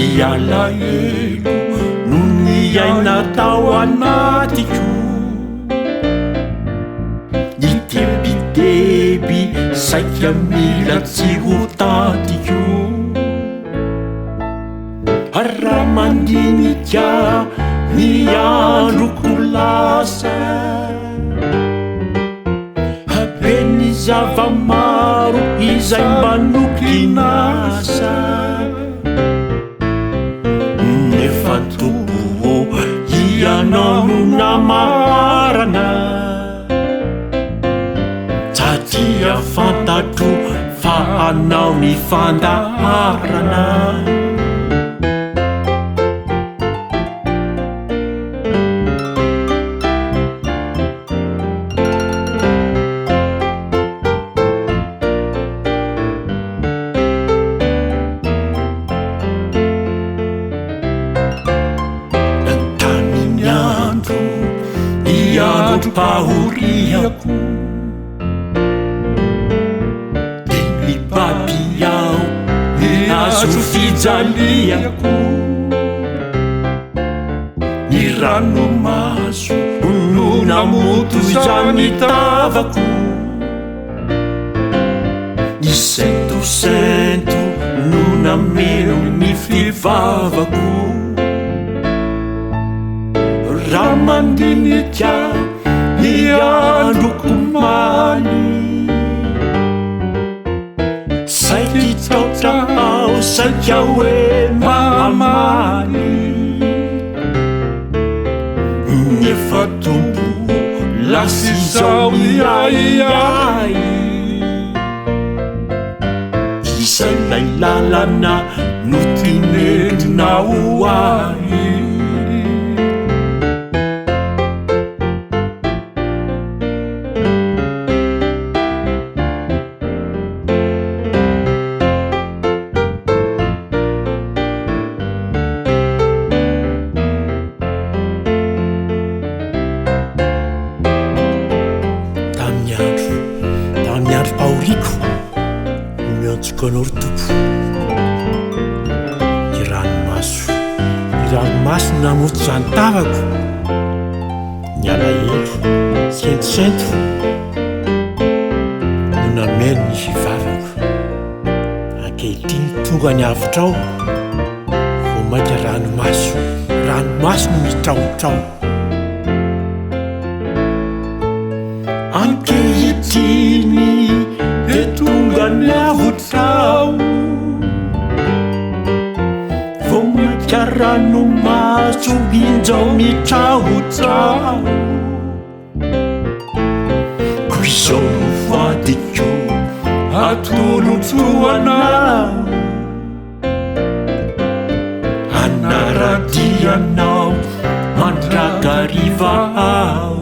ialahelo no nyaina tao anatiko itebiteby saika mila tsy ho tatiko raha mandinika ny androko lasa habeny zava-maro izay manokinasa nefa tompo ianao no namarana satria fantatro fa anao ny fandaharana iandro pahoriako de ny baby ao ny azo fijaliako ny ranomaso no namoto izany tavako ny sentosento no nameno ny fivavako raha mandinika ny androko maly saika taotra ao saika hoe mamaly nefa tompo lasa izao iaiai izay lay lalana no tinendrinao ahy miandro pahoriko no miantsoko anao ry tompo ny ranomaso namoto zany tavako ny alahelo sentosento no nameno ny fivavako ankehitriny tonga ny avitrao vo mainka ranomaso no mitraotrao ankehitriny de tonga ny avotrao vo mainka ranomaso injao mitraotrao ko izao no vadiko atolotsoanao anaradianao mandrakariva ao